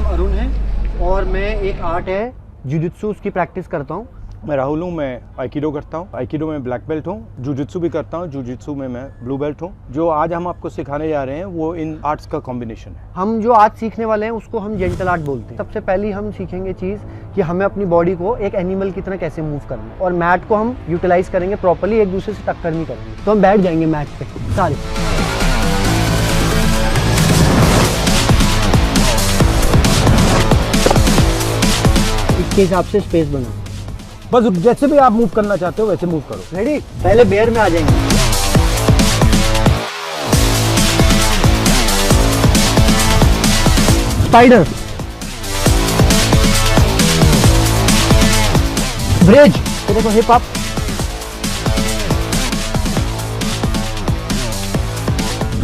अरुण है और मैं एक आर्ट है जुजुत्सु उसकी प्रैक्टिस करता हूँ। मैं राहुल हूँ, मैं आइकिडो करता हूँ। आइकिडो में ब्लैक बेल्ट हूँ। जुजुत्सु भी करता हूँ, जुजुत्सु में मैं ब्लू बेल्ट हूँ। जो आज हम आपको सिखाने जा रहे हैं वो इन आर्ट्स का कॉम्बिनेशन है। हम जो आज सीखने वाले हैं उसको हम जेंटल आर्ट बोलते हैं। सबसे पहले हम सीखेंगे चीज़ कि हमें अपनी बॉडी को एक एनिमल की तरह कैसे मूव करना है और मैट को हम यूटिलाइज करेंगे प्रॉपर्ली, एक दूसरे से टक्कर नहीं करेंगे। तो हम बैठ जाएंगे मैट पे सारे। इसके हिसाब से स्पेस बनाओ। बस जैसे भी आप मूव करना चाहते हो वैसे मूव करो। रेडी? पहले बेयर में आ जाएंगे। स्पाइडर, ब्रिज, तो देखो hip up,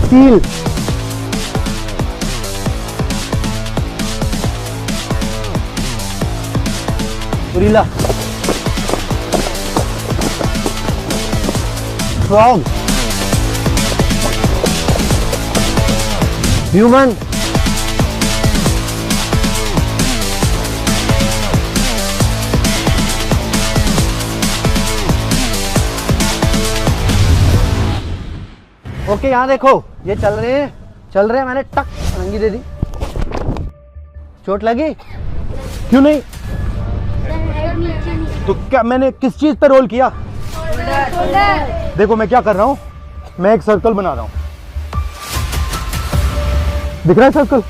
steel, gorilla, frog, human, okay यहाँ देखो ये चल रहे हैं, मैंने टक रंगी दे दी। चोट लगी? क्यों नहीं? तो क्या मैंने किस चीज पे रोल किया? देखो मैं क्या कर रहा हूँ, मैं एक सर्कल बना रहा हूँ। दिख रहा है सर्कल?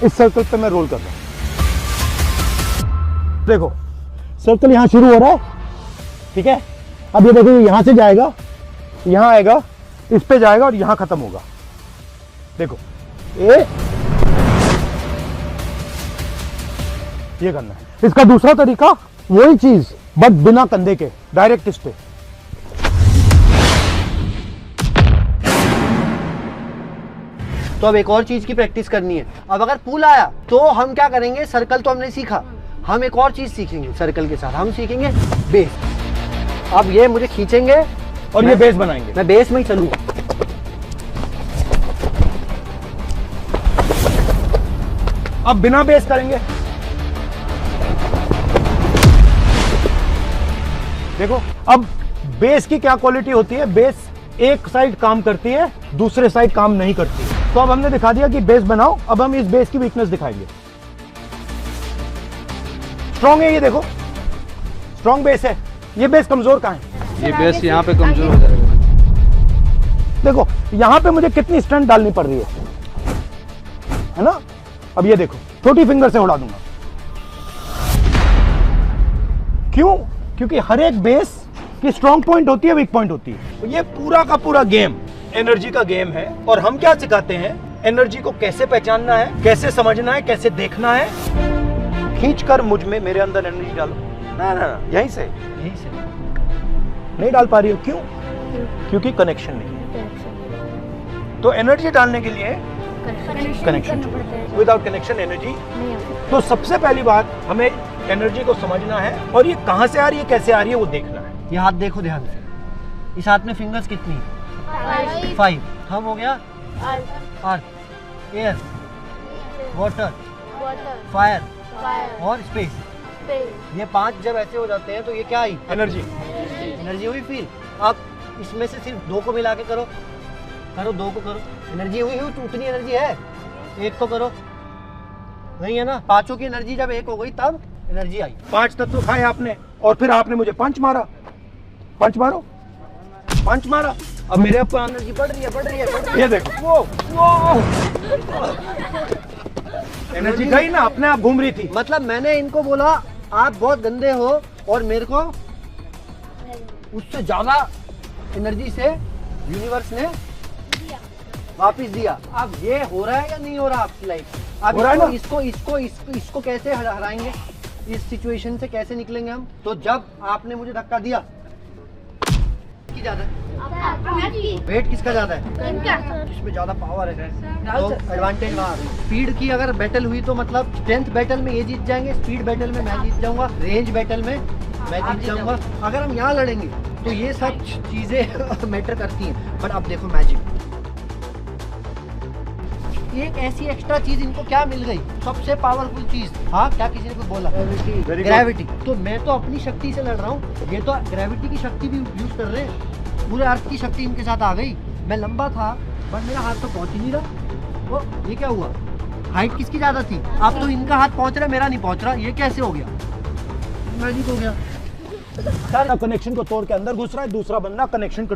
इस सर्कल पे मैं रोल कर रहा हूँ। देखो सर्कल यहाँ शुरू हो रहा है, ठीक है। अब ये देखो यहाँ से जाएगा, यहाँ आएगा, इस पे जाएगा और यहाँ खत्म होगा। देखो ये करना है। इसका दूसरा तरीका वही चीज बट बिना कंधे के, डायरेक्ट इस पे। तो अब एक और चीज की प्रैक्टिस करनी है। अब अगर पुल आया तो हम क्या करेंगे, सर्कल तो हमने सीखा, हम एक और चीज सीखेंगे सर्कल के साथ, हम सीखेंगे बेस। अब ये मुझे खींचेंगे और ये बेस बनाएंगे। मैं बेस में ही चलूंगा। अब बिना बेस करेंगे। देखो अब बेस की क्या क्वालिटी होती है, बेस एक साइड काम करती है, दूसरे साइड काम नहीं करती है। तो अब हमने दिखा दिया कि बेस बनाओ। अब हम इस बेस की वीकनेस दिखाएंगे। स्ट्रॉन्ग है ये, देखो स्ट्रॉन्ग बेस है। ये बेस कमजोर कहाँ है? ये बेस यहाँ पे कमजोर हो जाएगा। देखो यहाँ पे मुझे कितनी स्ट्रेंथ डालनी पड़ रही है ना। अब ये देखो छोटी फिंगर से उड़ा दूंगा। क्यों? क्योंकि हर एक बेस की स्ट्रॉन्ग पॉइंट होती है, वीक पॉइंट होती है। तो ये पूरा का पूरा गेम एनर्जी का गेम है। और हम क्या सिखाते हैं, एनर्जी को कैसे पहचानना है, कैसे समझना है, कैसे देखना है। खींचकर मुझ में, मेरे अंदर एनर्जी डालो। ना ना ना, यहीं से नहीं डाल पा रही हो। क्यों? क्योंकि कनेक्शन नहीं है। तो एनर्जी डालने के लिए कनेक्शन, विदाउट कनेक्शन एनर्जी। तो सबसे पहली बात, हमें एनर्जी को समझना है और ये कहां से आ रही है, कैसे आ रही है, वो देखना है। ये हाथ देखो ध्यान से, इस हाथ में फिंगर्स कितनी है? 5। हम हो गया अर्थ, एयर, वाटर, फायर और स्पेस। ये 5 जब ऐसे हो जाते हैं तो ये क्या आई? एनर्जी। एनर्जी हुई फील। अब इसमें से सिर्फ 2 को मिला के करो, 2 को करो। एनर्जी हुई उतनी एनर्जी है। 1 को करो, नहीं है ना। 5 की एनर्जी जब 1 हो गई तब एनर्जी आई। 5 तत्व खाए आपने और फिर आपने मुझे पंच मारा। पंच मारो, पंच मारा। अब मेरे ऊपर एनर्जी बढ़ रही है। ये देखो वो एनर्जी गई ना, अपने आप घूम रही थी। मतलब मैंने इनको बोला आप बहुत गंदे हो और मेरे को उससे ज्यादा एनर्जी से यूनिवर्स ने वापस दिया। अब ये हो रहा है या नहीं हो रहा आपकी लाइफ? अब हो रहा है ना? इसको कैसे हराएंगे, इस सिचुएशन से कैसे निकलेंगे हम? तो जब आपने मुझे धक्का दिया, की ज्यादा है? वेट किसका ज्यादा है? इसमें ज्यादा पावर है तो एडवांटेज वहाँ। स्पीड की अगर बैटल हुई तो मतलब स्ट्रेंथ बैटल में ये जीत जाएंगे, स्पीड बैटल में मैं जीत जाऊंगा, रेंज बैटल में मैं जीत जाऊंगा। अगर हम यहाँ लड़ेंगे तो ये सब चीजें मैटर करती हैं। बट अब देखो मैजिक, एक ऐसी एक्स्ट्रा चीज इनको क्या मिल गई, सबसे पावरफुल चीज। हाँ, क्या किसी ने कुछ बोला? Very good. ग्रेविटी। तो मैं तो अपनी शक्ति से लड़ रहा हूँ, ये तो ग्रेविटी की शक्ति भी यूज कर रहे हैं। पूरे अर्थ की शक्ति इनके साथ आ गई। मैं लंबा था बट मेरा हाथ तो पहुंच ही नहीं रहा। वो ये क्या हुआ? हाइट किसकी ज्यादा थी? अब तो इनका हाथ पहुंच रहा है, मेरा नहीं पहुंच रहा। ये कैसे हो गया? मैजिक हो गया। कनेक्शन को तोड़ के अंदर घुस रहा है, दूसरा बंदा कनेक्शन को